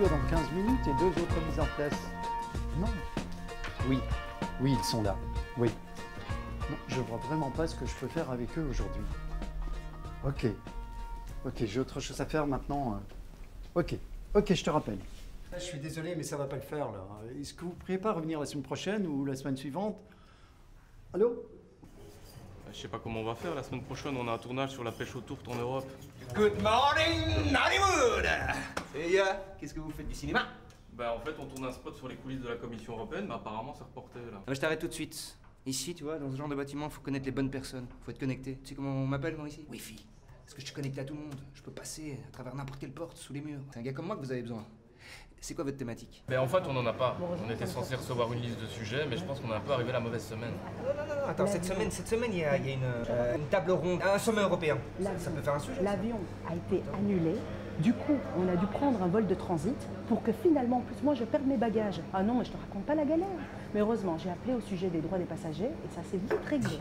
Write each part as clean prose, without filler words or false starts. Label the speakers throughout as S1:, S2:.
S1: studio dans 15 minutes et 2 autres mises en place. Non. Oui, oui, ils sont là. Oui. Non, je vois vraiment pas ce que je peux faire avec eux aujourd'hui. Ok. Ok, j'ai autre chose à faire maintenant. Ok, je te rappelle. Je suis désolé, mais ça va pas le faire là. Est-ce que vous pourriez pas revenir la semaine prochaine ou la semaine suivante? Allô?
S2: Je sais pas comment on va faire. La semaine prochaine, on a un tournage sur la pêche aux tourtes en Europe.
S3: Good morning, Hollywood! Et qu'est-ce que vous faites du cinéma?
S2: Bah en fait, on tourne un spot sur les coulisses de la Commission européenne, mais apparemment c'est reporté là.
S3: Je t'arrête tout de suite. Ici, tu vois, dans ce genre de bâtiment, faut connaître les bonnes personnes. Faut être connecté. Tu sais comment on m'appelle, moi, ici? Wi-Fi. Parce que je suis connecté à tout le monde. Je peux passer à travers n'importe quelle porte, sous les murs. C'est un gars comme moi que vous avez besoin. C'est quoi votre thématique?
S2: Mais en fait, on en a pas. On était censé recevoir une liste de sujets, mais je pense qu'on est un peu arrivé la mauvaise semaine.
S3: Non, attends, cette semaine, il y a une table ronde, un sommet européen. Ça peut faire un sujet.
S4: L'avion a été annulé. Du coup, on a dû prendre un vol de transit pour que finalement, en plus, moi, je perde mes bagages. Ah non, mais je te raconte pas la galère. Mais heureusement, j'ai appelé au sujet des droits des passagers et ça s'est vite réglé.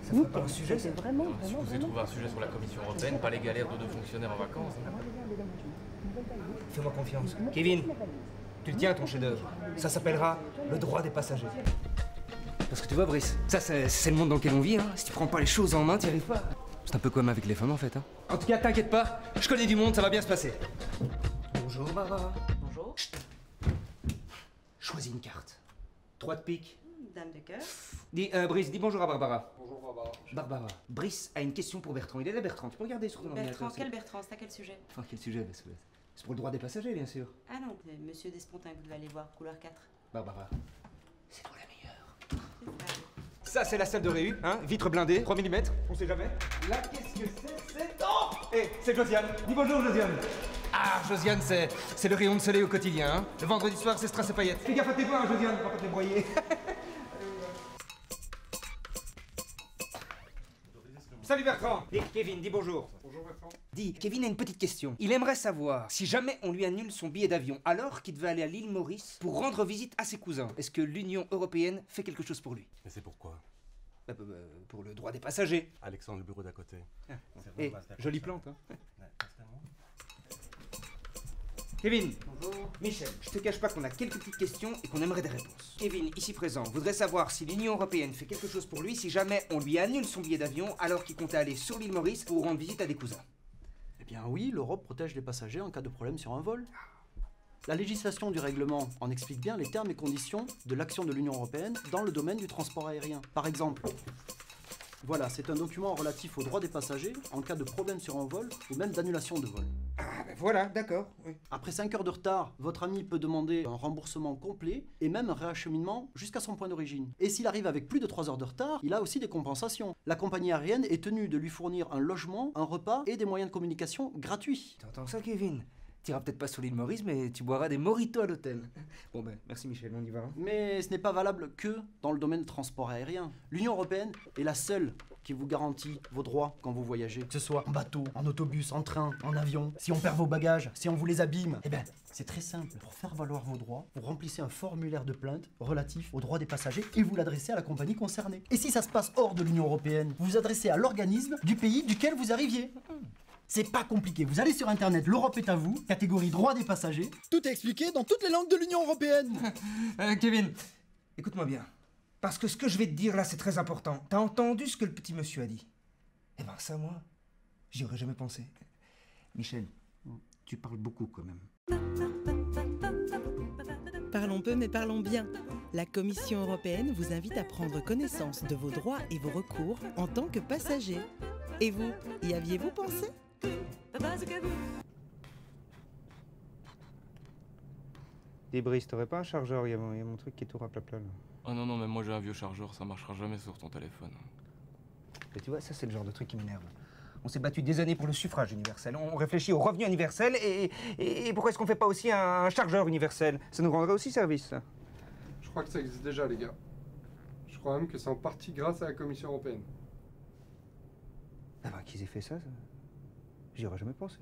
S3: Ça fait pas un sujet,
S4: c'était
S3: ça.
S4: vraiment,
S2: Si vous avez trouvé un sujet sur la Commission européenne, pas les galères de 2 fonctionnaires en vacances.
S3: Fais-moi confiance. Kevin, tu le tiens, ton chef-d'œuvre. Ça s'appellera le droit des passagers. Parce que tu vois, Brice, ça, c'est le monde dans lequel on vit, hein. Si tu prends pas les choses en main, t'y arrives pas. C'est un peu comme avec les femmes, en fait, hein. En tout cas, t'inquiète pas, je connais du monde, ça va bien se passer. Bonjour, Barbara.
S5: Bonjour.
S3: Chut. Choisis une carte. 3 de pique.
S5: Dame de cœur.
S3: Dis, Brice, dis bonjour à Barbara.
S6: Bonjour Barbara.
S3: Barbara, Brice a une question pour Bertrand. Il est là, Bertrand. Tu peux regarder sur ton ordinateur.
S5: Bertrand, quel Bertrand? C'est à quel sujet?
S3: Enfin, quel sujet? C'est pour le droit des passagers, bien sûr.
S5: Ah non, Monsieur Despontins que vous devez aller voir, couloir 4.
S3: Barbara, c'est toi la meilleure. Ça, c'est la salle de réu, hein, vitre blindée, 3 mm, on sait jamais. Là, qu'est-ce que c'est? Oh! Hé, c'est Josiane. Dis bonjour, Josiane. Ah, Josiane, c'est le rayon de soleil au quotidien, hein. Le vendredi soir, c'est strass et paillettes. Fais gaffe à tes doigts, hein, Josiane, pour pas te les broyer. Salut Bertrand. Et Kevin, dis bonjour.
S6: Bonjour Bertrand.
S3: Dis, Kevin a une petite question. Il aimerait savoir si jamais on lui annule son billet d'avion alors qu'il devait aller à l'île Maurice pour rendre visite à ses cousins. Est-ce que l'Union européenne fait quelque chose pour lui?
S7: Mais c'est pourquoi?
S3: Pour le droit des passagers.
S7: Alexandre, le bureau d'à côté.
S3: Et jolie plante, hein. Kevin.
S6: Bonjour.
S3: Michel, je te cache pas qu'on a quelques petites questions et qu'on aimerait des réponses. Kevin, ici présent, voudrait savoir si l'Union européenne fait quelque chose pour lui si jamais on lui annule son billet d'avion alors qu'il comptait aller sur l'île Maurice pour rendre visite à des cousins.
S1: Eh bien oui, l'Europe protège les passagers en cas de problème sur un vol. La législation du règlement en explique bien les termes et conditions de l'action de l'Union européenne dans le domaine du transport aérien. Par exemple, voilà, c'est un document relatif aux droits des passagers en cas de problème sur un vol ou même d'annulation de vol.
S3: Ah ben voilà, d'accord. Oui.
S1: Après 5 heures de retard, votre ami peut demander un remboursement complet et même un réacheminement jusqu'à son point d'origine. Et s'il arrive avec plus de 3 heures de retard, il a aussi des compensations. La compagnie aérienne est tenue de lui fournir un logement, un repas et des moyens de communication gratuits.
S3: T'entends ça, Kevin? T'iras peut-être pas sur l'île Maurice, mais tu boiras des mojitos à l'hôtel. Bon ben, merci Michel, on y va. Hein.
S1: Mais ce n'est pas valable que dans le domaine du transport aérien. L'Union européenne est la seule qui vous garantit vos droits quand vous voyagez. Que ce soit en bateau, en autobus, en train, en avion, si on perd vos bagages, si on vous les abîme. Eh ben, c'est très simple. Pour faire valoir vos droits, vous remplissez un formulaire de plainte relatif aux droits des passagers et vous l'adressez à la compagnie concernée. Et si ça se passe hors de l'Union européenne, vous vous adressez à l'organisme du pays duquel vous arriviez. C'est pas compliqué, vous allez sur internet, l'Europe est à vous, catégorie droits des passagers. Tout est expliqué dans toutes les langues de l'Union européenne.
S3: Kevin, écoute-moi bien. Parce que ce que je vais te dire là, c'est très important. T'as entendu ce que le petit monsieur a dit? Eh ben ça, moi, j'y aurais jamais pensé. Michel, tu parles beaucoup quand même.
S8: Parlons peu mais parlons bien. La Commission européenne vous invite à prendre connaissance de vos droits et vos recours en tant que passager. Et vous, y aviez-vous pensé?
S3: Dis Brice, t'aurais pas un chargeur? Il y a mon truc qui tourne à plat là.
S2: Oh non, mais moi j'ai un vieux chargeur, ça marchera jamais sur ton téléphone.
S3: Mais tu vois, ça c'est le genre de truc qui m'énerve. On s'est battu des années pour le suffrage universel, on réfléchit au revenu universel et pourquoi est-ce qu'on fait pas aussi un chargeur universel? Ça nous rendrait aussi service, ça.
S6: Je crois que ça existe déjà les gars. Je crois même que c'est en partie grâce à la Commission européenne.
S3: Ah bah qu'ils aient fait ça, j'y aurais jamais pensé.